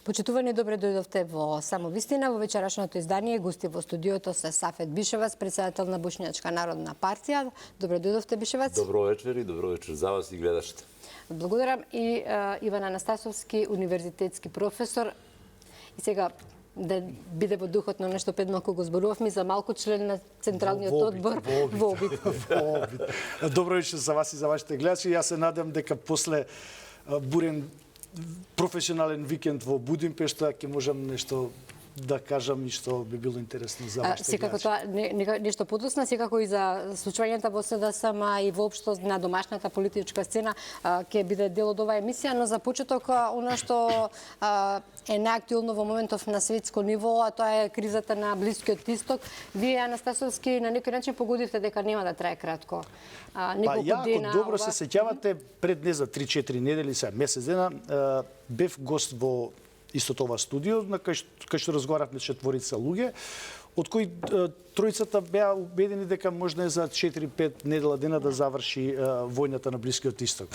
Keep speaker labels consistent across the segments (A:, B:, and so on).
A: Почитувани, добре дојдовте во Само вистина. Во вечерашното издание гости во студиото се Сафет Бишевац, председател на Бошњачка народна партија. Добре дојдовте, Бишевац.
B: Добро вечер и добро вечер за вас и гледачите.
A: Благодарам и Иван Анастасовски, универзитетски професор. И сега да биде во духот на нешто пред малку го зборувавме за малку член на Централниот одбор во обид.
C: Добро вечер за вас и за вашите гледачи. Јас се надам дека после бурен професионален викенд во Будимпешта ќе можам нешто да кажам и што би било интересно за вашите
A: секако тоа нешто подоцна, секако и за случувањата во СДСМ и воопшто на домашната политичка сцена ќе биде дел од оваа емисија, но за почеток она што е најактуелно во моментов на светско ниво, а тоа е кризата на Блискиот Исток. Вие, Анастасовски, на некој начин погодивте дека нема да трае кратко.
C: Ја, ако добро се сеќавате, пред не за 3-4 недели, месец дена, бев гост во истото ова студио, кај што разговаравме четворица луѓе, од кои тројцата беа убедени дека можна е за 4-5 недела дена да заврши војната на Блискиот Исток.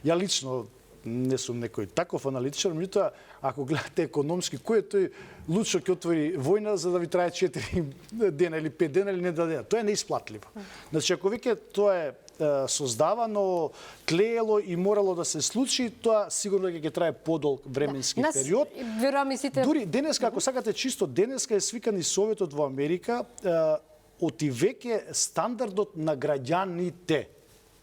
C: Ја лично не сум некој таков аналитичар, меѓутоа, ако гледате економски, кој е тој луд што ќе отвори војна за да ви трае 4 дена или 5 дена или не дена? Тоа е неисплатливо. Значи, ако веќе тоа е создавано, тлеело и морало да се случи, тоа сигурно ќе трае подолг временски период.
A: Верувам и сите.
C: Дури денеска, ако сакате чисто денеска е свикан и Советот во Америка, оти веќе стандардот на граѓаните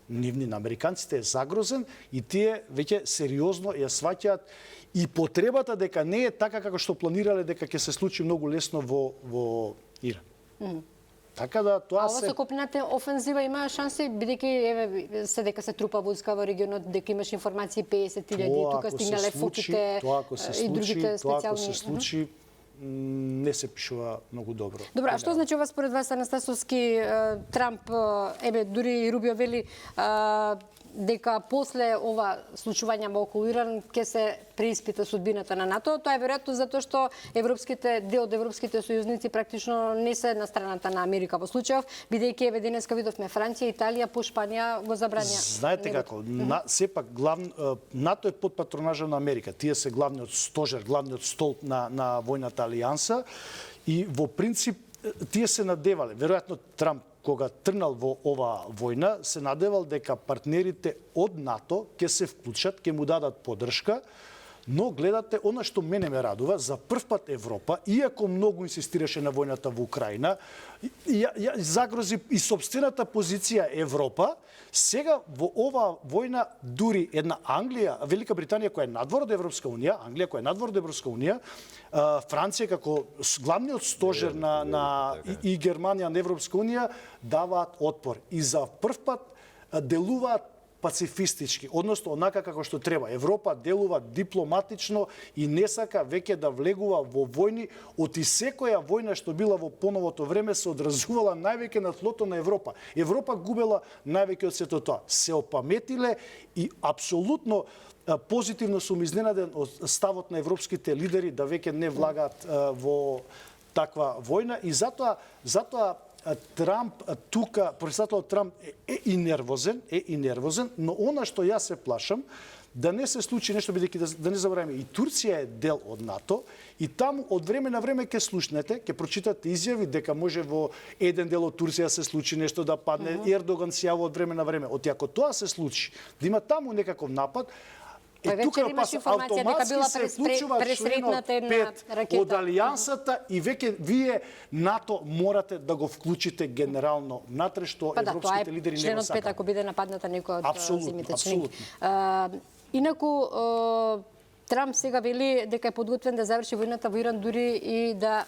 C: нивни на американците е загрозен и тие веќе сериозно ја сваќаат и потребата дека не е така како што планирале дека ќе се случи многу лесно во Иран. Така да тоа
A: се... А ова со копната офензива има шанси, бидејќи еве се дека се трупа војска во регионот, дека имаш информации 50.000, тука стигнале фоките и другите специјални...
C: Тоа ако се случи, не се пишува многу добро.
A: Добро, а што значи ова според вас, Анастасовски? Трамп, дури и Рубио вели дека после ова случување во околу Иран ќе се преиспита судбината на НАТО. Тоа е веројатно затоа што дел од европските сојузници практично не се на страната на Америка во случајов, бидејќи еве денеска видовме Франција, Италија по Шпанија го забрања.
C: Знаете како, сепак НАТО е под патронажа на Америка. Тие се главниот стожер, главниот столб на војната алијанса и во принцип тие се надевале. Веројатно Трамп кога трнал во оваа војна, се надевал дека партнерите од НАТО ќе се вклучат, ќе му дадат поддршка, но гледате, она што мене ме радува, за прв пат Европа, иако многу инсистираше на војната во Украина, загрози и собствената позиција Европа, сега во оваа војна дури една Англија, Велика Британија која е надвор од Европска унија, Англија која е надвор од Европска унија, Франција како главниот стожер и Германија на Европска унија даваат отпор и за прв пат делуваат пацифистички, односно онака како што треба. Европа делува дипломатично и не сака веќе да влегува во војни, од и секоја војна што била во поновото време се одразувала највеќе на тлото на Европа. Европа губела највеќе од сето тоа. Се опаметиле и апсолутно позитивно сум изненаден од ставот на европските лидери да веќе не влагаат во таква војна и затоа Трамп тука, председателот Трамп е и нервозен, но она што јас се плашам да не се случи нешто, бидејќи да не забораваме и Турција е дел од НАТО и таму од време на време ќе слушнете, ќе прочитате изјави дека може во еден дел од Турција се случи нешто да падне, Ердоган се јавува од време на време. Ако тоа се случи, да има таму некаков напад, тука автоматски се вклучува членот 5 од Алијансата и веќе вие НАТО морате да го вклучите генерално внатре, што европските лидери не го сакаат.
A: Членот 5 ако биде нападната некој од земите членки.
C: Апсолутно.
A: Инаку Трамп сега вели дека е подготвен да заврши војната во Иран дури и да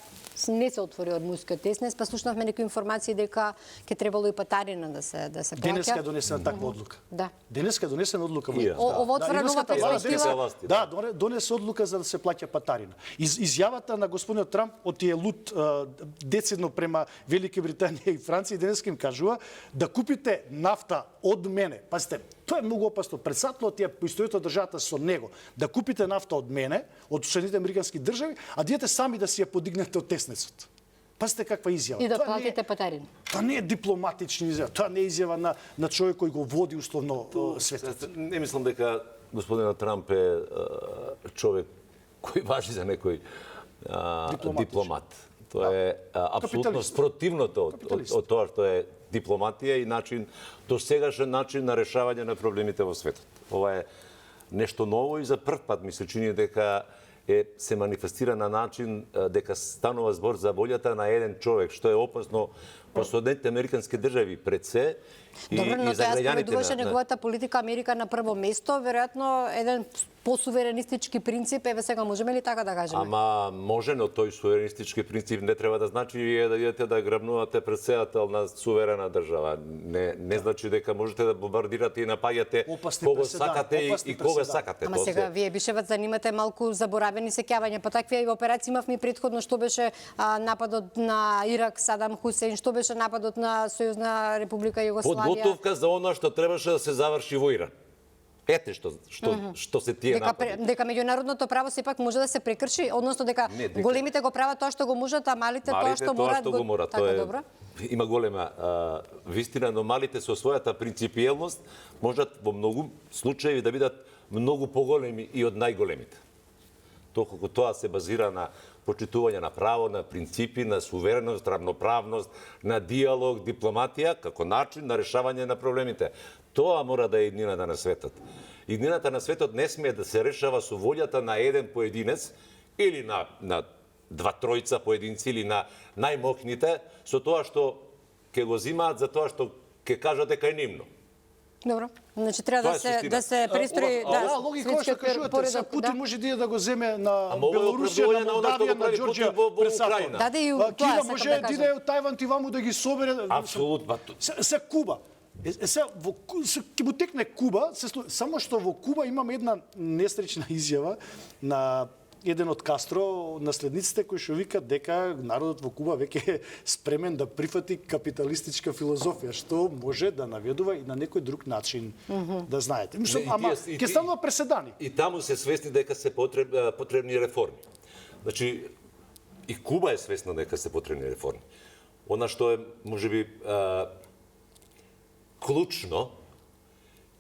A: не се отвори Ормускиот теснес, па слушнавме некои информации дека ќе требало и патарина да се плаќа.
C: Денеска донесена таква одлука.
A: Да.
C: Денеска донесена одлука.
A: Ова отвора нова перспектива.
C: Да, донесе одлука за да се плаќа патарина. Изјавата на господинот Трамп од тие луд децидно према Велика Британија и Франција денеска им кажува да купите нафта од мене. Пазите, тоа е многу опасно. Председателот ја поистојата државата со него да купите нафта од мене, од Соединетите американски држави, а диете сами да си ја подигнете од теснецот. Пазите каква изјава.
A: И да платите патарин.
C: Тоа не е дипломатична изјава, тоа не е изјава на човек кој го води условно светот.
B: Не мислам дека господинот Трамп е човек кој важи за некој дипломат. Тоа е апсолутно спротивното од тоа што е дипломатија и начин, досегашен начин на решавање на проблемите во светот. Ова е нешто ново и за прв пат ми се чини дека се манифестира на начин дека станува збор за волјата на еден човек, што е опасно по Соединетите американски држави пред се и за граѓаните
A: на неговата политика Америка на прво место, веројатно еден посуверенистички принцип, еве сега можеме ли така да кажеме?
B: Ама може, но тој суверенистички принцип не треба да значи вие да идете да грабнувате председател на суверена држава. Не значи дека можете да бомбардирате и напаѓате кого сакате и кога сакате.
A: Ама сега вие бише ве занимате малку заборавени сеќавања, па такви операции имавме претходно, што беше нападот на Ирак, Садам Хусеин, што беше нападот на Сојузна република Југославија.
B: Подготовка за она што требаше да се заврши во Иран. Ете што се тие напади.
A: Дека меѓународното право сепак може да се прекрши, односно дека големите го прават тоа што го можат, а малите тоа што мораат.
B: Така добро. Има голема вистина, но малите со својата принципиелност можат во многу случаи да бидат многу поголеми и од најголемите. Толку тоа се базира на почитување на право, на принципи, на сувереност, равноправност, на диалог, дипломатија, како начин на решавање на проблемите. Тоа мора да е иднината на светот. Иднината на светот не смее да се решава со волјата на еден поединец или на два-тројца поединци или на најмокните, со тоа што ќе го зимаат за тоа што ќе кажат дека е нивно.
A: Добро. Значи треба да се пристрои
C: логика што кажувате, са Путин може да го земе на Белорусија, на Молдавија, на Ѓорѓија пред
A: Да, и
C: Кина може да иде од Тајван и ваму да ги собере.
B: Апсолутно.
C: Се Куба. Ќе му текне Куба, само што во Куба имаме една несречна изјава на еден од Кастро, наследниците, кој што вика дека народот во Куба веќе е спремен да прифати капиталистичка филозофија, што може да наведува и на некој друг начин, да знаете. Ама ќе станува преседани.
B: И таму се свесни дека се потребни реформи. Значи, и Куба е свесна дека се потребни реформи. Она што е, можеби, клучно,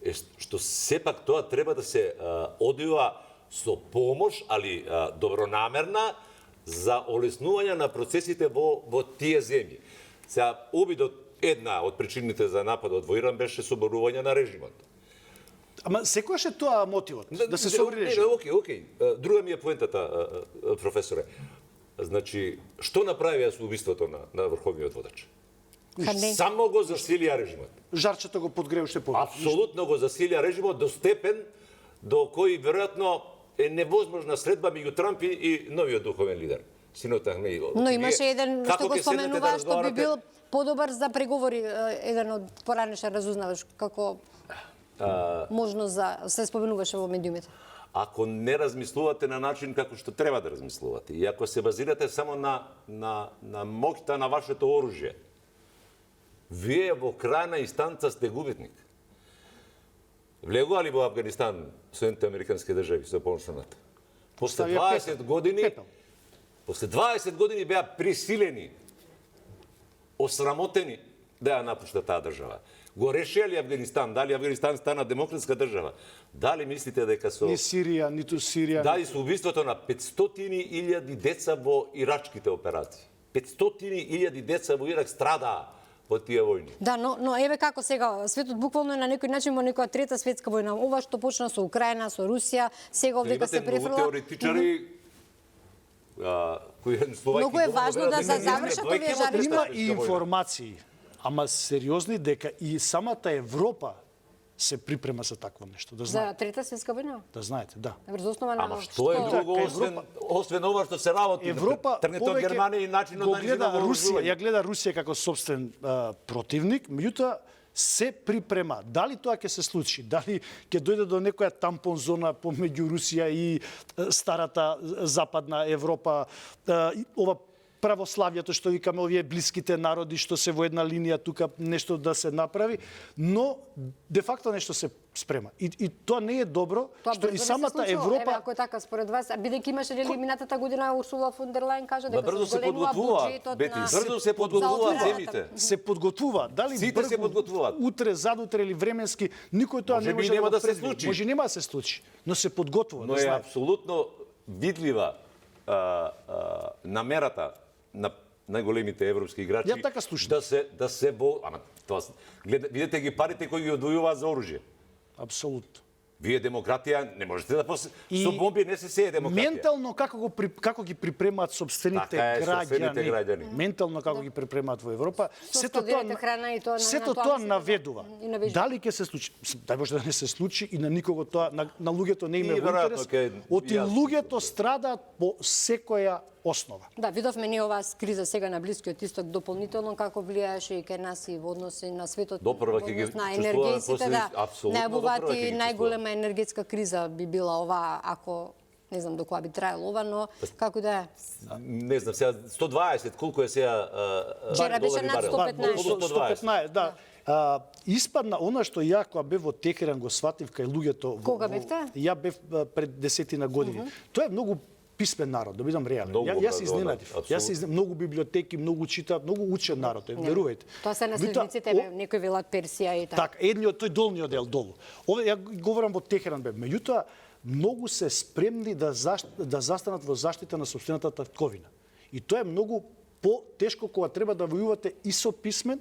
B: е што сепак тоа треба да се одвива со помош, али добронамерна, за олеснување на процесите во тие земји. Сега, обидот, една од причините за нападот во Иран беше соборување на режимот.
C: Ама секојаш е тоа мотивот, да се собори режимот?
B: Окей. Друга ми е поентата, професоре. Значи, што направија со убиството на врховниот водач? Само го засилија режимот.
C: Жарчето го подгреу уште повеќе.
B: Апсолутно го засилија режимот до степен до кој веројатно е невозможна средба меѓу Трамп и новиот духовен лидер, синот Ахмеди.
A: Но имаше еден што го споменува што би бил подобар за преговори, еден од поранешен разузнавач, како можност за се споменуваше во медиумите.
B: Ако не размислувате на начин како што треба да размислувате и ако се базирате само на моќта на вашето оружје, вие во крајна инстанца сте губитник. Влегува ли во Афганистан Соединените американски држави со помош на НАТО? После 20 години беа присилени, осрамотени да ја напуштат таа држава. Го решија ли Афганистан? Дали Афганистан стана демократска држава? Дали мислите дека со...
C: Ни Сирија, ниту Сирија.
B: Дали со убиството на 500.000 деца во ирачките операции? 500.000 деца во Ирак страдаа во тие војни.
A: Да, но еве како сега, светот буквално е на некој начин во некоја трета светска војна. Ова што почна со Украина, со Русија, сега овдека се префрла.
B: Имате теоретичари кои
A: многу е важно да се завршат овие жари.
C: Има и информации, ама сериозни дека и самата Европа се припрема за такво нешто, да знаете.
A: За трета светска војна?
C: Да знаете, да.
A: Врз основа на
B: Ама што е друго освен ова што се работи?
C: Европа
B: тргнете од Германија и начинот на
C: гледа
B: нивно
C: Русија, ја гледа Русија како собствен противник, меѓутоа се припрема. Дали тоа ќе се случи? Дали ќе дојде до некоја тампон зона помеѓу Русија и старата западна Европа, ова православието што викаме овие блиските народи што се во една линија тука нешто да се направи, но де факто нешто се спрема. И тоа не е добро, што и самата Европа...
A: Еве, ако е така според вас, бидејќи имаше дели минатата година Урсула фон дер Лајн кажа дека
B: брзо се подготвува, Бети, брзо се подготвуваат земите.
C: Се подготвува, дали
B: сите се подготвуваат.
C: Утре, задутре или временски, никој тоа не може
B: да се случи.
C: Може нема да се случи, но се подготвува,
B: но е апсолутно видлива намерата на најголемите европски играчи
C: Ја така слушам.
B: да се ама тоа видете ги парите кои ги одвојуваат за оружје.
C: Апсолутно.
B: Вие демократија не можете да
C: И
B: со бомби не се сее демократија.
C: Ментално како ги припремаат собствените
B: Така е, собствените граѓани.
C: Ментално како ги припремаат во Европа, сето
A: складирате храна и тоа
C: сето
A: на
C: тоа
A: се
C: наведува.
A: и навежда.
C: Дали ќе се случи? Дај Боже да не се случи и на никого тоа на луѓето не им е
B: И
C: во
B: веројатно
C: интерес.
B: ќе-
C: Оти
B: јас-
C: луѓето страдаат по секоја основа.
A: Да, видовме ние оваа криза сега на Блискиот Исток дополнително како влијаеше и кај нас и во односи на светот.
B: Доправа
A: во
B: ќе ги
A: однос на
B: чувствуваме
A: енергетиците,
B: последици,
A: да.
B: апсолутно
A: Најавуваат
B: доправа ќе
A: и
B: ги
A: најголема енергетска криза би била оваа ако не знам до кога би траело ова, но како да е.
B: Не знам сега 120 колку е сега
A: Вчера беше
B: долари
A: над
B: барел?
A: 115.
B: Околу
C: 115, да. Испадна она што ја кога бев во Текеран го сватив кај луѓето.
A: Кога бевте?
C: Ја бев пред 10 години. Тоа е многу писмен народ, да бидам реален.
B: Многу
C: Јас се
B: образован,
C: изненадив. Јас се
B: апсолутно.
C: многу библиотеки, многу читаат, многу учен народ, верувајте.
A: Тоа се наследниците, некои велат Персија и така.
C: Така, едниот тој долниот дел долу. Овде ја говорам во Техеран бев. Меѓутоа многу се спремни да застанат во заштита на сопствената татковина. И тоа е многу потешко кога треба да војувате и со писмен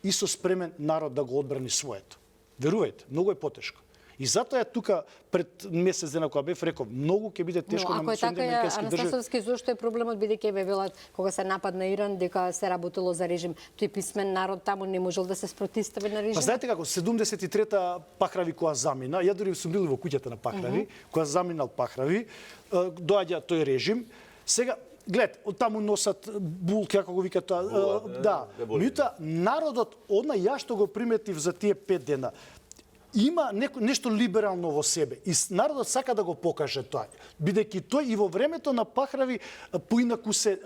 C: и со спремен народ да го одбрани своето. Верувајте, многу е потешко. И затоа тука пред месец дена кога бев реков, многу ќе биде тешко
A: Но ако
C: на
A: е така,
C: американски држави.
A: Анастасовски, зошто е проблемот, бидејќи ве велат кога се нападна Иран, дека се работело за режим, тој писмен народ таму не можел да се спротивстави на режим?
C: Па знаете како, 73-та Пахрави која замина, ја дури сум бил во куќата на Пахрави, која заминал Пахрави, доаѓа тој режим. Сега, глед, од таму носат булки, како го викат тоа, да. Меѓутоа, народот, одна ја што го приметив за тие 5 дена, има нешто либерално во себе и народот сака да го покаже тоа. Бидејќи тој и во времето на Пахрави поинаку се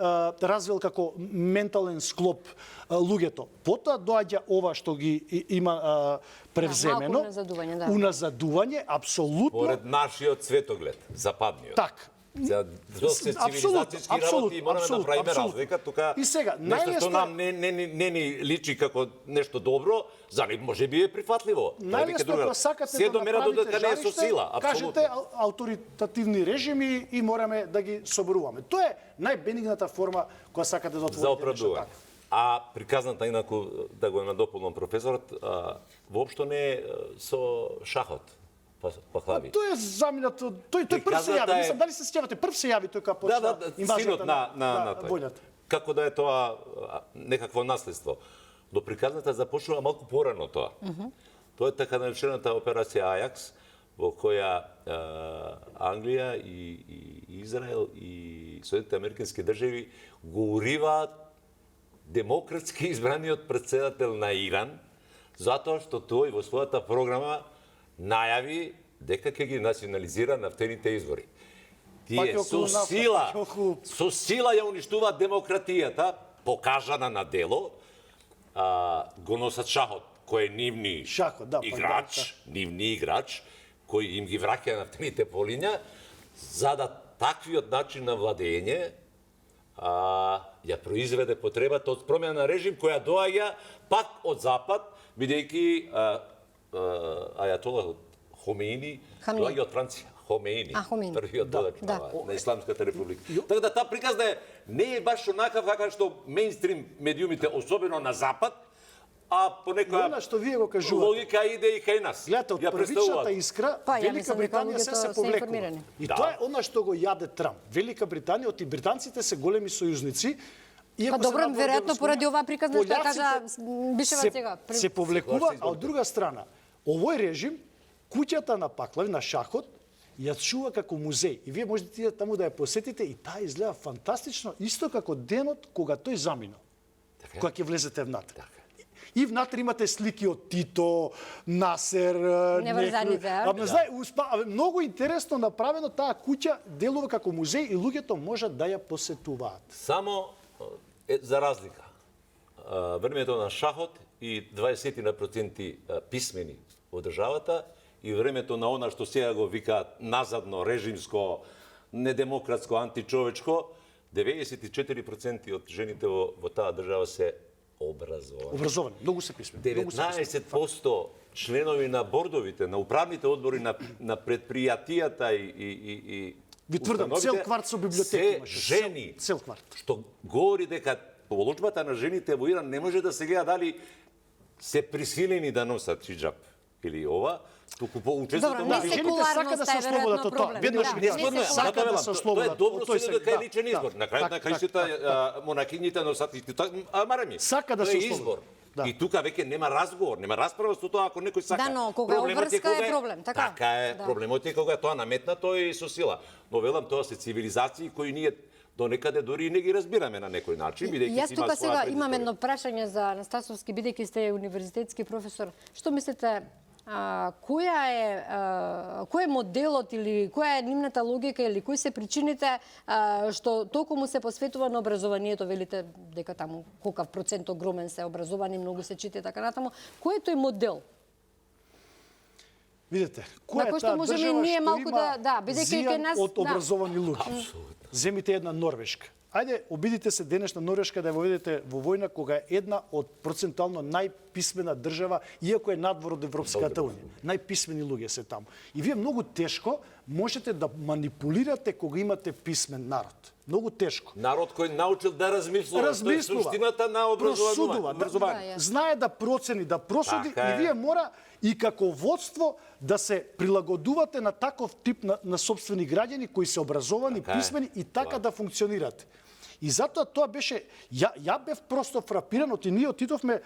C: развил како ментален склоп луѓето. Потоа доаѓа ова што ги има превземено.
A: малку уназадување, да.
C: Уназадување, апсолутно.
B: Поред нашиот светоглед, западниот.
C: Так.
B: За се цивилизацијски работи мораме да правиме разлика тука.
C: И сега,
B: нешто што
C: најлесно
B: нам не ни личи како нешто добро, за нив може би е прифатливо.
C: Најлесно кога сакате
B: се
C: да
B: до мера
C: направите
B: додека не е со
C: жариште,
B: сила, апсолутно.
C: кажете авторитативни режими и мораме да ги соборуваме. Тоа е најбенигната форма кога сакате да отворите
B: За
C: нешто
B: оправдување.
C: така.
B: А приказната, инаку, да го надополнам професорот, воопшто не е со шахот, Пахлави.
C: Тој е заминат, тој прв се јави, мислам, дали се сеќавате, прв се јави тој кога почна
B: синот на тој.
C: војната.
B: Како да е тоа некакво наследство. До приказната започнува малку порано тоа. Тоа е така наречената операција Ајакс, во која Англија и Израел и Соединетите американски држави го уриваат демократски избраниот председател на Иран, затоа што тој во својата програма најави дека ќе ги национализира нафтените извори. Тие со сила ја уништуваат демократијата, покажана на дело, го носат шахот, кој е нивни нивни играч, кој им ги враќа нафтените полиња, за да таквиот начин на владење ја произведе потребата од промена на режим која доаѓа пак од запад, бидејќи Ајатола Хомеини доаѓа од Франција. Хомеини, првиот водач на Исламската република. Така да таа приказна не е баш онаква како што мејнстрим медиумите, особено на запад, а по некоја
C: што вие го кажувате.
B: Логика иде и кај нас.
C: Гледате, од првичната искра, Велика Британија се повлекува. И тоа е она што го јаде Трамп. Велика Британија, оти британците се големи сојузници.
A: Па добро, веројатно поради оваа приказна што кажа Бишева сега.
C: Се повлекува, а од друга страна, овој режим, куќата на Пахлави, на шахот, ја чува како музеј. И вие можете таму да ја посетите и таа изгледа фантастично, исто како денот кога тој заминал. Кога ќе влезете внатре. И внатре имате слики од Тито, Насер, многу интересно направено, таа куќа делува како музеј и луѓето можат да ја посетуваат.
B: Само за разлика, времето на шахот и 20% писмени во државата и времето на она што сега го викаат назадно, режимско, недемократско, античовечко, 94% од жените во таа држава се образовани.
C: Образовани, многу се писмени.
B: 19% членови на бордовите, на управните одбори на предпријатијата и
C: Ви тврдам, цел кварт со библиотека имаше.
B: Жени.
C: Цел кварт.
B: Што говори дека положбата на жените во Иран не може да се гледа дали се присилени да носат хиджаб или ова, туку по учеството
A: Добро,
B: на
A: не
B: жените.
C: Жените сака да се ослободат од тоа. Веднаш
A: Да,
C: ми
A: не
C: кажа,
A: се
C: сака да се
B: Тоа е
C: ослободат.
B: добро
C: од тој
B: се дека е личен
C: да,
B: избор. На крајот на крајшите монахињите носат исто така, марами.
C: Сака да
B: Тоа
C: се
B: е
C: ослободат.
B: избор.
C: Да.
B: И тука веќе нема разговор, нема расправа со тоа ако некој сака.
A: Да, но кога обврска е проблем, така?
B: Така е,
A: Да.
B: проблемот е кога тоа наметнато и со сила. Но велам тоа се цивилизации кои ние до некаде дори и не ги разбираме на некој начин, бидејќи
A: Јас
B: си има
A: тука сега
B: своја
A: имам
B: предисторија.
A: едно прашање за Анастасовски, бидејќи сте универзитетски професор. Што мислите, кој е моделот или која е нивната логика или кои се причините што толку му се посветува на образованието, велите дека таму колкав процент огромен се образовани, многу се чита и така натаму. Кој е тој модел?
C: Видете,
A: На
C: која е
A: кој што
C: таа
A: можеме
C: држава
A: ние
C: што
A: малку
C: има
A: бидејќи кај
C: зијан
A: нас
C: од образовани луѓе?
B: Апсолутно.
C: Земите една Норвешка. Ајде, обидите се денешна Норвешка да ја воведете во војна кога е една од процентуално најписмена држава, иако е надвор од Европската унија. Најписмени луѓе се таму. И вие многу тешко можете да манипулирате кога имате писмен народ. Многу тешко.
B: Народ кој научил да размислува,
C: Размислува,
B: тоа е суштината на
C: просудува,
B: образование.
C: знае да процени, да просуди
B: Така
C: и
B: е.
C: вие мора и како водство да се прилагодувате на таков тип на собствени граѓани кои се образовани,
B: Така е.
C: писмени и така
B: Тоа.
C: да функционирате. И затоа тоа беше ја бев просто фрапиран, и ние отидовме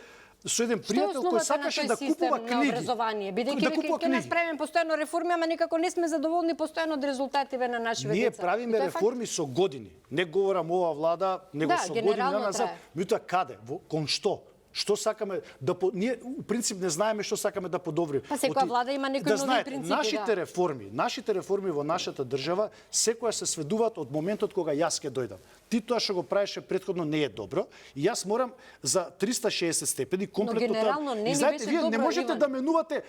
C: со еден пријател кој сакаше да купува
A: на
C: книги.
A: образование? Бидејќи
C: Да
A: веќе
C: купува
A: ќе нас
C: книги.
A: правиме постојано реформи, ама никако не сме задоволни постојано од резултативе на нашите деца.
C: Ние
A: И
C: правиме
A: тоа е факт.
C: реформи со години. Не говорам ова влада, него
A: Да,
C: со години
A: генерално
C: назад.
A: трае.
C: Меѓутоа каде? Кон што? Што сакаме да ние у принцип не знаеме што сакаме да подобриме.
A: Па секоја влада има некои нови
C: знаете,
A: принципи,
C: нашите реформи во нашата држава секоја се сведуваат од моментот кога јас ќе дојдам. Ти тоа што го правеше претходно не е добро и јас морам за 360 степени комплетно
A: генерално не ни
C: И знаете,
A: беше
C: вие не
A: добро,
C: можете
A: Иван.
C: да менувате,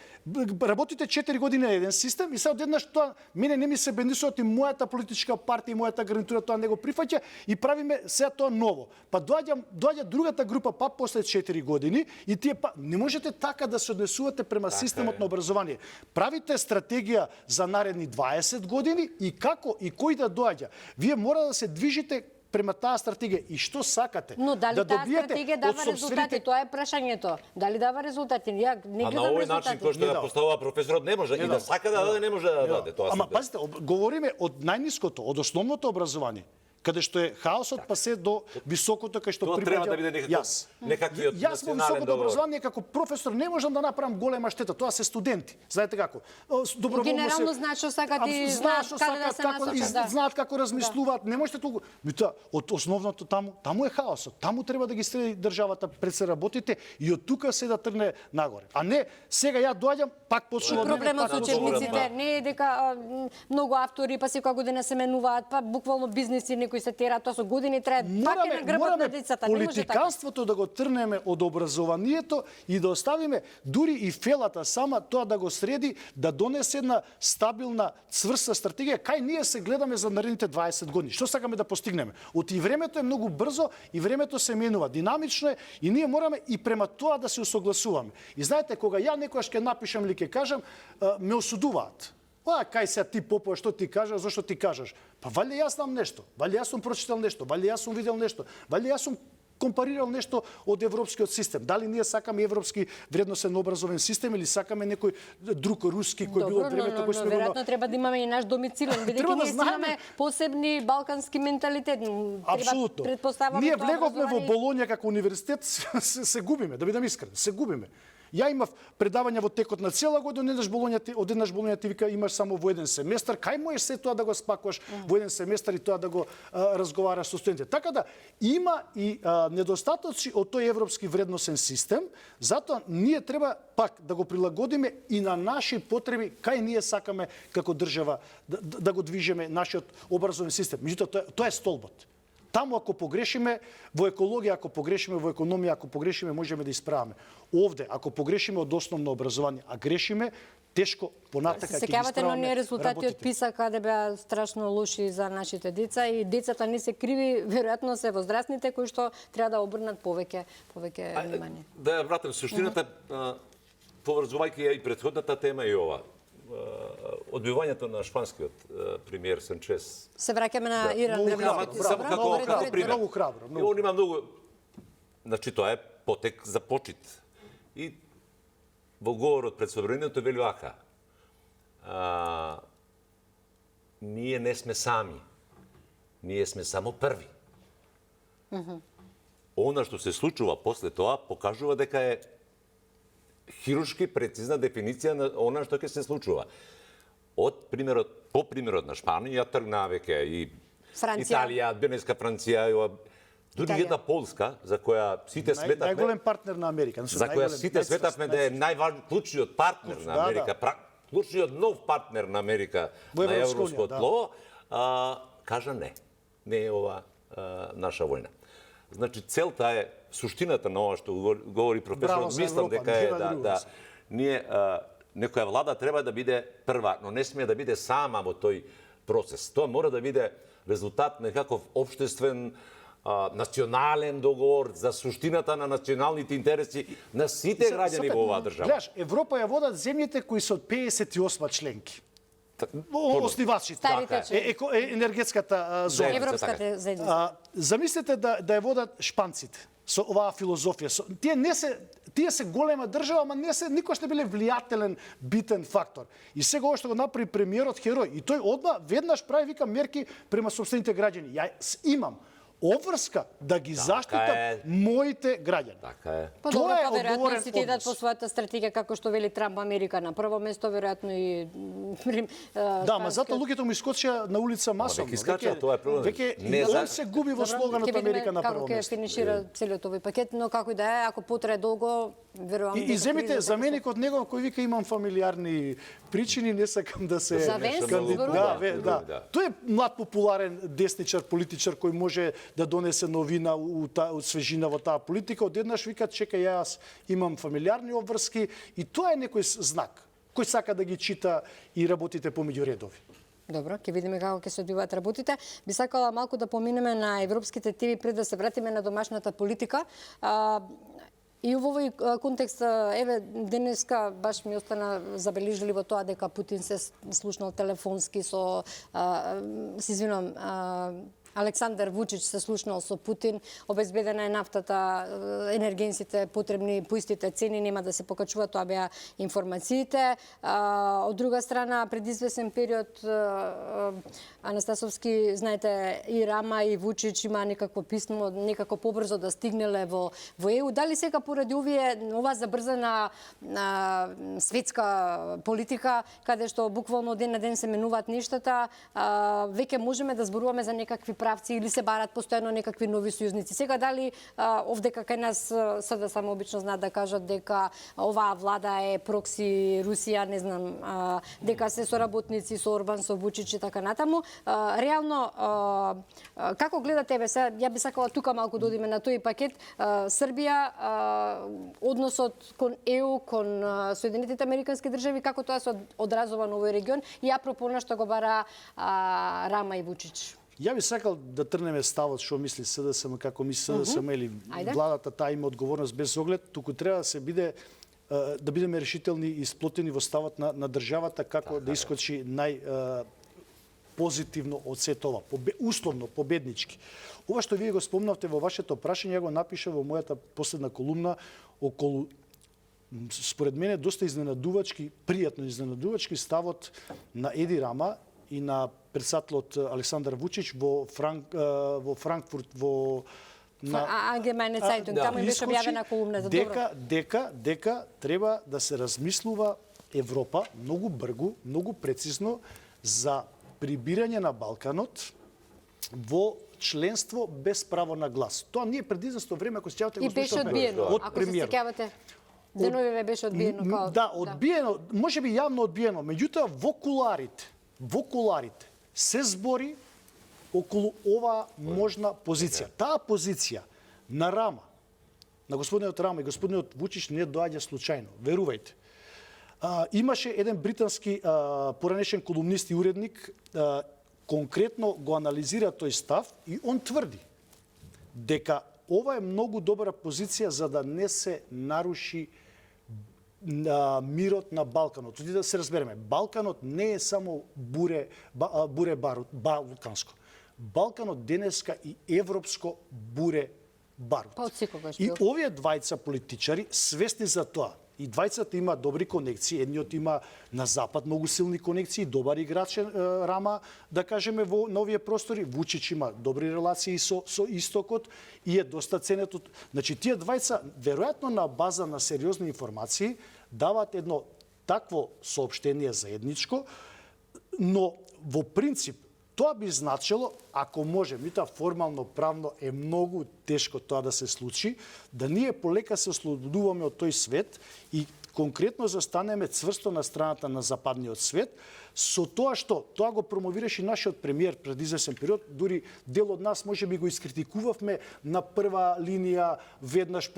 C: работите 4 години на еден систем и сега одеднаш тоа мене не ми се бенисуваат и мојата политичка партија и мојата гарнитура тоа не го прифаќа и правиме сега тоа ново. Па доаѓа другата група па после 4 години и тие па не можете така да се однесувате према системот на образование. Правите стратегија за наредни 20 години и како и кој да доаѓа. Вие мора да се движите према таа стратегија и што сакате.
A: Но дали
C: да
A: таа
C: добиете
A: стратегија
C: од
A: дава
C: сопствените-
A: резултати? Тоа е прашањето. Дали дава резултати? Ја не
B: А на
A: гледам
B: овој начин кој
A: резултати.
B: што ја поставува професорот не може и да сака да даде не може да даде. Тоа
C: Ама
B: се-
C: пазите, говориме од најниското, од основното образование, каде што е хаосот па се до високото кај што
B: Тоа треба
C: припаѓа
B: да биде некаквиот
C: Јас во
B: национален
C: високото
B: договор.
C: образование како професор не можам да направам голема штета, тоа се студенти. Знаете како? Доброволно
A: Генерално знаат што сакат и знаат каде да се насочат, да.
C: знаат како размислуваат, не можете толку. Меѓутоа, од основното таму е хаосот. Таму треба да ги среди државата пред се работите и од тука се да тргне нагоре. А не сега ја доаѓам пак почнува
A: Проблемот со
B: пак
A: учебниците
B: добро,
A: не е дека многу автори па секоја година се менуваат, па буквално бизниси некои се терат, тоа со години трае, пак е на грбот на децата, не може така.
C: политиканството да го трнеме од образованието и да оставиме дури и фелата сама тоа да го среди, да донесе една стабилна, цврста стратегија кај ние се гледаме за наредните 20 години. Што сакаме да постигнеме? И времето е многу брзо и времето се менува, динамично е и ние мораме и према тоа да се усогласуваме. И знаете, кога ја некојаш ќе напишам или ќе кажам, ме осудуваат. Кај се ти Попова, што ти кажаш, зошто ти кажаш? Па вали јас знам нешто, вали јас сум прочитал нешто, вали јас сум видел нешто, вали јас сум компарирал нешто од европскиот систем. Дали ние сакаме европски вредносен образовен систем или сакаме некој друг руски кој бил од времето кој сме го
A: веројатно треба да имаме и наш домицилен, бидејќи
C: Треба да
A: ние си
C: знаеме.
A: имаме посебни балкански менталитет.
C: Апсолутно.
A: Предпоставам
C: Ние
A: тоа
C: влеговме во
A: образование.
C: Болонја како универзитет, се губиме, да бидам искрен, се губиме. Ја имав предавања во текот на цела година, одеднаш Болонја ти вика имаш само во еден семестар, кај можеш се тоа да го спакуваш во еден семестар и тоа да го разговараш со студентите. Така да има и недостатоци од тој европски вредносен систем, затоа ние треба пак да го прилагодиме и на наши потреби кај ние сакаме како држава да го движиме нашиот образовен систем. Меѓутоа тоа е столбот. Таму ако погрешиме, во екологија ако погрешиме, во економија ако погрешиме, можеме да исправаме. Овде, ако погрешиме од основно образование, а грешиме, тешко понатака ќе ги
A: Сеќавате на
C: исправаме
A: оние резултати од
C: работите.
A: ПИСА каде беа страшно лоши за нашите деца и децата не се криви, веројатно се возрастните кои што треба да обрнат повеќе внимание.
B: Да ја вратам суштината, поврзувајќи ја и претходната тема и ова. одбивањето на шпанскиот премиер Санчес.
A: Се враќаме на Иран.
C: Многу
A: на
C: храбро,
A: Високите
B: Само
A: собрани.
B: како пример.
C: Многу храбро,
B: И он има многу... Значи, тоа е потек за почит. И во говорот пред собранието вели вака. Ние не сме сами. Ние сме само први. Она што се случува после тоа покажува дека е хируршки прецизна дефиниција на она што ќе се случува. По примерот на Шпанија тргна веќе и
A: Франција.
B: Италија, денеска Франција, дури
A: Италија.
B: една Полска за која сите сметавме
C: Најголем партнер на Америка.
B: за која сите сметавме да е клучниот партнер на Америка, клучниот нов партнер на Америка
C: Во
B: на
C: Европска
B: европско
C: унија, да.
B: тло, кажа не е ова наша војна. Значи целта е суштината на ова што говори професорот,
C: за
B: мислам
C: Европа,
B: дека е
C: нема друго.
B: ние некоја влада треба да биде прва, но не смее да биде сама во тој процес. Тоа мора да биде резултат на некаков општествен национален договор за суштината на националните интереси на сите граѓани во оваа држава.
C: Гледаш, Европа ја водат земјите кои се од 58 членки. Оснивачите.
A: Старите членки.
C: Енергетската зона.
A: Европската заедница.
C: Замислете да ја водат шпанците со оваа филозофија. Тие се голема држава, ама никош не биле влијателен, битен фактор. И сега ова што го направи премиерот херој, и тој одма веднаш прави вика мерки према сопствените граѓани. Ја имам обврска да ги заштитам моите граѓани.
B: Така е.
A: Па
C: Тоа
A: добро,
C: е
A: па веројатно
C: одговорен
A: си ти идат по
C: однос.
A: својата стратегија како што вели Трамп Америка на прво место, веројатно и
C: Да, ма затоа луѓето му искочија на улица масовно.
B: веќе искачаа, тоа е проблем.
C: Веќе
B: Не
C: и
B: за-
C: он се губи во слоганот Америка на прво
A: како ќе
C: место.
A: финишира целиот овој пакет, но како и да е, ако потрае долго, верувам
C: И земите заменикот негов кој вика имам фамилиарни причини, не сакам да се
A: За Венс
C: кандидат.
A: зборува?
C: Да. Тој е млад популарен десничар, политичар кој може да донесе новина у свежина во таа политика. Одеднаш вика чекај јас имам фамилиарни обврски и тоа е некој знак кој сака да ги чита и работите помеѓу редови.
A: Добро, ќе видиме како ќе се одвиваат работите. Би сакала малку да поминеме на европските теми пред да се вратиме на домашната политика. И во овој контекст, еве, денеска баш ми остана забележливо тоа дека Путин се слушнал телефонски со, се извинувам, Александар Вучич се слушнал со Путин, обезбедена е нафтата, енергенсите потребни по истите цени, нема да се покачува, тоа беа информациите. Од друга страна, пред извесен период, Анастасовски, знаете, и Рама и Вучич има некакво писмо, некако побрзо да стигнеле во ЕУ. Дали сега поради оваа забрзана светска политика, каде што буквално ден на ден се менуваат нештата, веќе можеме да зборуваме за некакви правци или се барат постојано некакви нови сојузници. Сега дали овдека кај нас сада само обично знаат да кажат дека оваа влада е прокси Русија, не знам, дека се соработници со Орбан, со Вучич и така натаму. Реално, како гледате, ја би сакала тука малку да одиме на тој пакет. Србија, односот кон ЕУ, кон Соединетите Американски држави, како тоа се одразува на овој регион и апропо на што го бара Рама и Вучич?
C: Ја би сакал да трнеме ставот што мисли СДСМ, како мисли СДСМ или владата, таа има одговорност без оглед, туку треба да се биде да бидеме решителни и сплотени во ставот на државата како да искочи позитивно од сето ова, условно победнички. Ова што вие го спомнавте во вашето прашање, ја го напиша во мојата последна колумна околу според мене доста изненадувачки, пријатно изненадувачки ставот на Еди Рама и на председателот Александар Вучич во Франкфурт
A: Allgemeine Zeitung, таму им беше објавена колумна за добро.
C: Дека треба да се размислува Европа многу бргу, многу прецизно за прибирање на Балканот во членство без право на глас. Тоа ние пред известно време, ако се сеќавате,
A: И беше одбиено,
C: од
A: ако се
C: премиерот.
A: сеќавате. Деновиве беше одбиено.
C: Да, одбиено, може би јавно одбиено, меѓутоа во куларите се збори околу оваа можна позиција. Таа позиција на Рама, на господинот Рама и господинот Вучич не доаѓа случајно, верувајте. Имаше еден британски поранешен колумнист и уредник, конкретно го анализира тој став и он тврди дека ова е многу добра позиција за да не се наруши мирот на Балканот. Оди да се разбереме, Балканот не е само буре барут, балканско. Балканот денеска и европско буре барут.
A: Па од секогаш
C: И
A: бил.
C: овие двајца политичари свесни за тоа. И двајцата има добри конекции, едниот има на запад многу силни конекции, добар играч Рама, да кажеме на овие простори, Вучич има добри релации со истокот и е доста ценет од... Значи тие двајца веројатно на база на сериозни информации дават едно такво соопштение заедничко, но во принцип тоа би значило, ако може, меѓутоа формално, правно е многу тешко тоа да се случи, да ние полека се ослободуваме од тој свет и конкретно застанеме цврсто на страната на западниот свет, со тоа што тоа го промовираше и нашиот премиер пред извесен период, дури дел од нас може би го искритикувавме на прва линија веднаш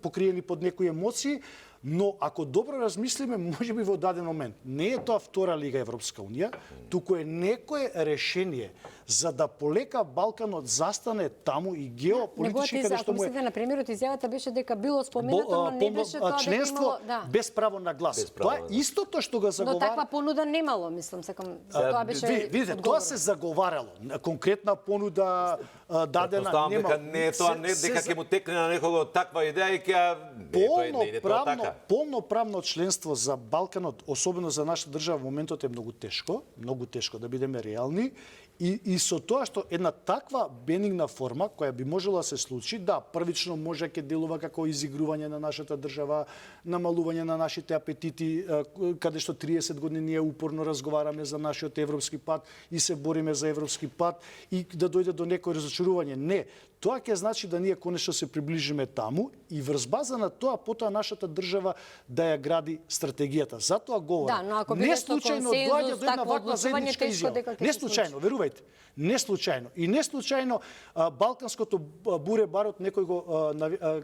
C: покриени под некои емоции, но ако добро размислиме, може би во даден момент, не е тоа втора лига Европска унија, туку е некое решение за да полека Балканот застане таму и геополитички каде што му е.
A: На премиерот изјавата беше дека било споменато, но не беше тоа дека
C: членство
A: имало,
C: без право на глас. Тоа е истото што го
A: Но
C: заговара.
A: таква понуда немало, мислам, сакам. Тоа беше
C: Видите, тоа се заговарало. Конкретна понуда дадена нема.
B: Не е тоа, не дека ќе му текне на некого таква идеја и ќе
C: полно правно членство за Балканот, особено за нашата држава во моментот е многу тешко да бидеме реални. И со тоа што една таква бенигна форма која би можела да се случи, да, првично може ќе делува како изигрување на нашата држава, намалување на нашите апетити, каде што 30 години ние упорно разговараме за нашиот европски пат и се бориме за европски пат и да дојде до некој разочарување. Не, тоа ќе значи да ние конечно се приближиме таму и врз база на тоа потоа нашата држава да ја гради стратегијата. Затоа говорам.
A: Да, но ако
C: не
A: биде со
C: случајно
A: консензус,
C: доаѓа до една
A: такво
C: ваква
A: одлучување,
C: заедничка
A: тешко дека
C: изјава.
A: ќе
C: Не
A: се
C: случајно, верувајте. Не случајно. И не случајно балканското буре барут некој го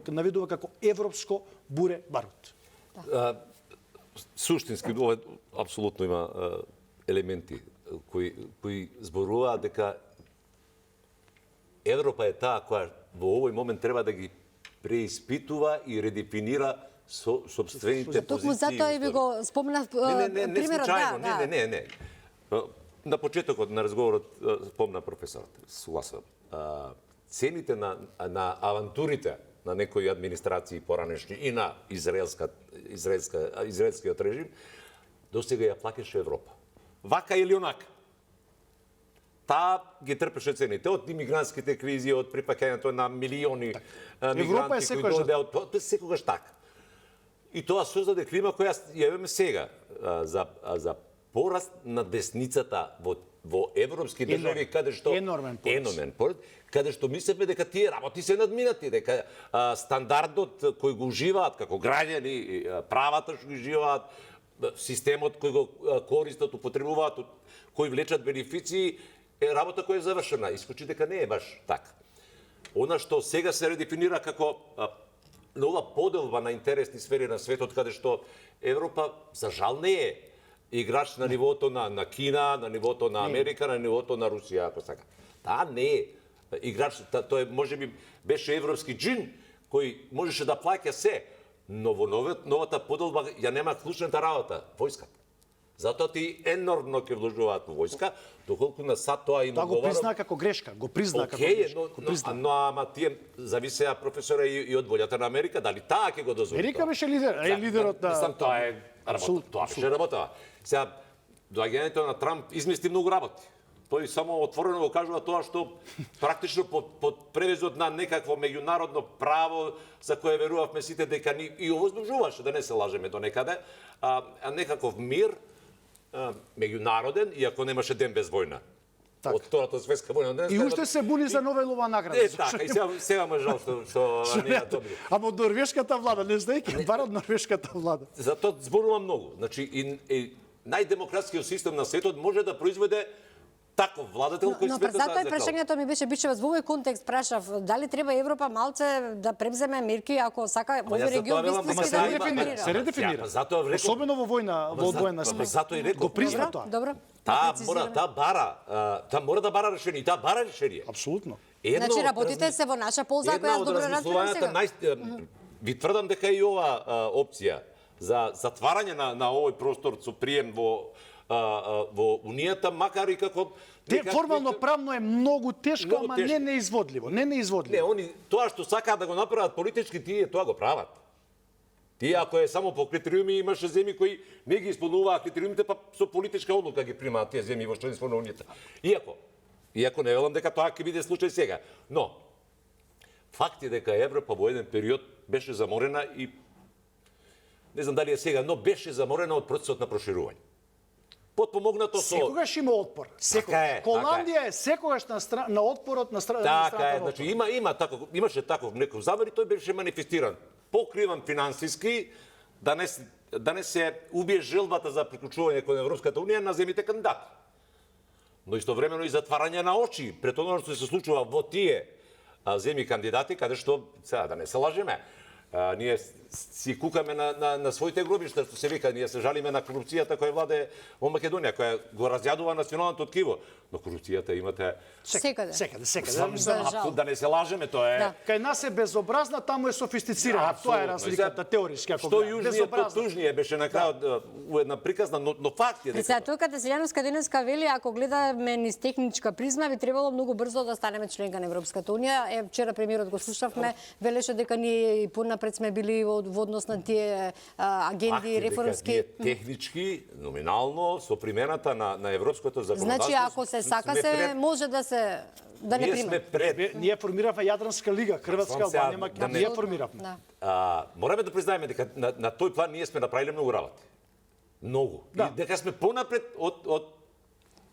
C: наведува како европско буре барут.
B: Суштински, ова апсолутно има елементи кои зборуваат дека Европа е таа која во овој момент треба да ги преиспитува и редефинира собствените позиции.
A: Токму затоа и ви го спомнав примерот, да.
B: Не. На почетокот на разговорот спомна професорот, согласувам. Цените на авантурите на некои администрации поранешни и на израелскиот режим досега ја плаќаше Европа. Вака или онака. Таа ги трпеше цените од имигрантските кризи, од припаќањето на милиони мигранти кои дојдеа од тоа, секогаш така. И тоа создаде клима која ја имаме сега за пораст на десницата во европски држави каде што
C: еномен
B: пораст, каде што мислевме дека тие работи се надминати, дека стандардот кој го уживаат како граѓани, правата што ги уживаат, системот кој го користат, употребуваат, кои влечат бенефиции, е работа која е завршена. Исклучи дека не е баш така. Она што сега се редефинира како нова поделба на интересни сфери на светот, каде што Европа, за жал, не е играч на нивото на Кина, на нивото на Америка, на нивото на Русија, ако сака. Таа не е играч, тој можеби беше европски джин кој можеше да плаќа се, но во новата поделба ја нема клучната работа, војската. Затоа ти енормно ќе вложуваат во војска, доколку на сад тоа им
C: го призна како грешка, го призна како грешка.
B: Но ама тие зависеа професора и од волјата на Америка, дали таа ќе го дозволи.
C: Америка беше лидерот на...
B: Мислам, тоа е работа, тоа беше работа. Сега, доаѓањето на Трамп измести многу работи. Тој само отворено го кажува тоа што практично под превезот на некакво меѓународно право за кое верувавме сите дека ни и овозможуваше, да не се лажеме до некаде, некаков мир меѓународен, иако немаше ден без војна.
C: Так.
B: Од Втората светска војна.
C: И уште се буни за Нобелова награда.
B: Така, и сега ме жал што не ја добри.
C: Ама од норвешката влада, не знаеки, бар од норвешката влада.
B: Затоа зборува многу. Значи, и најдемократскиот систем на светот може да произведе таков владател кој светот да
A: затоа прашањето ми беше Бичевац, во овој контекст прашав дали треба Европа малце да превземе мерки ако сака овој регион вистински да редефинира.
C: Се редефинира. Особено во војна, во одвоена сфера.
B: Затоа и реков.
C: Го призна тоа.
A: Добро.
B: Таа мора да бара решение, и таа бара решение.
C: Апсолутно.
A: Значи работите се во наша полза, ако јас добро разбирам сега.
B: ви тврдам дека и ова опција за затварање на овој простор со прием во Унијата, макар и како...
C: Формално правно е многу тешко, ама не неизводливо.
B: Не, они тоа што сакаат да го направат политички, тие тоа го прават. Тие ако е само по критериуми, имаше земји кои не ги исполнуваат критериумите, па со политичка одлука ги примаат тие земји во членство на Унијата. Иако не велам дека тоа ќе биде случај сега, но факт е дека Европа во еден период беше заморена и не знам дали е сега, но беше заморена од процесот на проширување. Потпомогнато со...
C: Секогаш има отпор. Холандија е секогаш на отпорот на страната.
B: Така е, значи имаше таков некој замер и тој беше манифестиран. Покриван финансиски, да не се убие желбата за приклучување кон Европската Унија на земјите кандидати. Но истовремено и затварање на очи пред оно што се случува во тие земји кандидати, каде што, сега да не се лажеме, ние си кукаме на своите гробишта, што се вика, ние се жалиме на корупцијата која владе во Македонија, која го разјадува националното ткиво. Но корупцијата имате...
A: Секаде.
B: Да не се лажеме, тоа е...
C: Кај нас е безобразна, таму е софистицирана. Тоа е разликата теориски, ако
B: што јужније, то тужније беше на крајот у една приказна, но факт е дека...
A: Сега, тука Селјановска денеска вели, ако гледаме низ техничка призма, би требало многу брзо да станеме членка на Европската Унија. Вчера премиерот го слушавме, велеше дека ние и понапред сме били во однос на тие агенди реформски.
B: Технички, номинално, со примената на европското законодавство...
A: Значи, ако се сака се, може да не приме.
C: Ние формиравме Јадранска лига, Хрватска, Албанија, Македонија, ние формиравме.
B: Мораме да признаеме дека на тој план ние сме направиле многу работи. Многу. И дека сме понапред од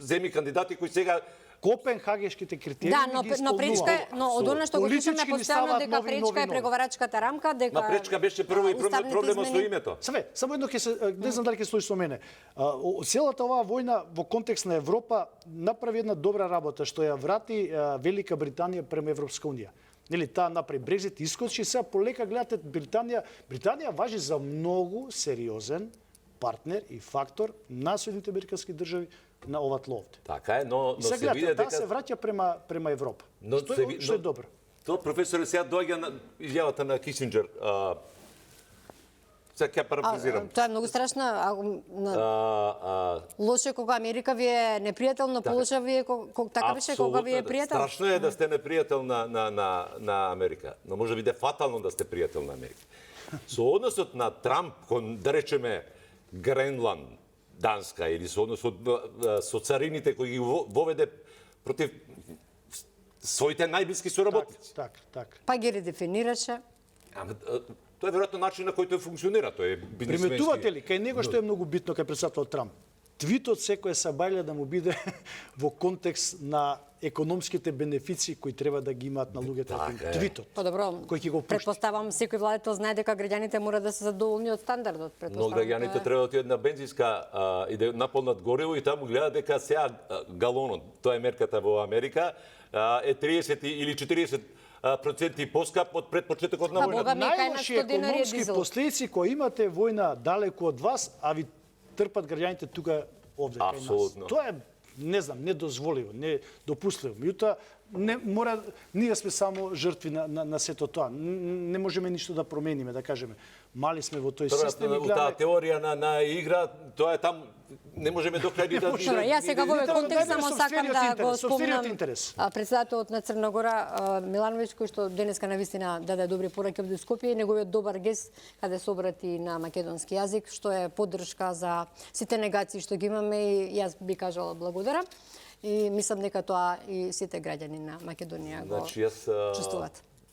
B: земји кандидати кои сега
C: Копенхагешките критериуми ги исполнуваат.
A: Но од она што го слушаме постојано дека пречка е преговарачката рамка, дека
B: пречка беше прво и проблемот со името.
C: Само едно ќе се, не знам дали ќе слушаш со мене. Целата оваа војна во контекст на Европа направи една добра работа што ја врати Велика Британија према Европска Унија. Нели таа направи Брекзит, искочи, сега полека гледате Британија важи за многу сериозен партнер и фактор на Соединените американски држави на ова тло овде.
B: Така е, но се види дека
C: се враќа према Европа. Што е добро.
B: Тоа професоре сега доаѓа на изјавата на Кисинџер. Сега ќе парафразирам.
A: Тоа е многу страшно. Лоше кога Америка ви е непријател, но полоша ви е така беше кога ви е пријател.
B: Страшно е да сте непријател на Америка, но може би да фатално да сте пријател на Америка. Со односот на Трамп кон, да речеме, Гренланд, Данска, или со односот со царините кои ги воведе против своите најблиски соработници.
C: Так.
A: Па ги редефинираше.
B: Тоа е веројатно начин на кој тој функционира, тој е бизнисменски.
C: Приметувате ли кај него што е многу битно кај председател Трамп? Твитот секој сабајле да му биде во контекст на економските бенефиции кои треба да ги имаат на луѓето. Твитот.
A: Па добро,
C: кој ќе го пушти.
A: предпоставам секој владетел знае дека граѓаните мора да се задоволни од стандардот.
B: Но граѓаните треба да отидат на бензинска и да наполнат гориво и таму гледаат дека сега галонот, тоа е мерката во Америка, е 30 или 40% поскап од пред почетокот на војната.
C: Најлоши економски последици кои имате војна далеку од вас, а ви трпат граѓаните тука овде кај нас. Тоа е, не знам, недозволиво, недопустливо. Меѓутоа, ние сме само жртви на сето тоа. Не можеме ништо да промениме, да кажеме. Мали сме во тој систем и
B: гледаме... Таа теорија на игра, тоа е там, не можеме до крај да...
A: Јас сега во овој контекст само сакам да го спомнам председателот на Црна Гора Милановиќ, кој што денеска навистина даде добри пораки од Скопје, неговиот добар гест каде се обрати на македонски јазик, што е поддршка за сите негации што ги имаме и јас би кажала благодарам. И мислам дека тоа и сите граѓани на Македонија го чувствуваат.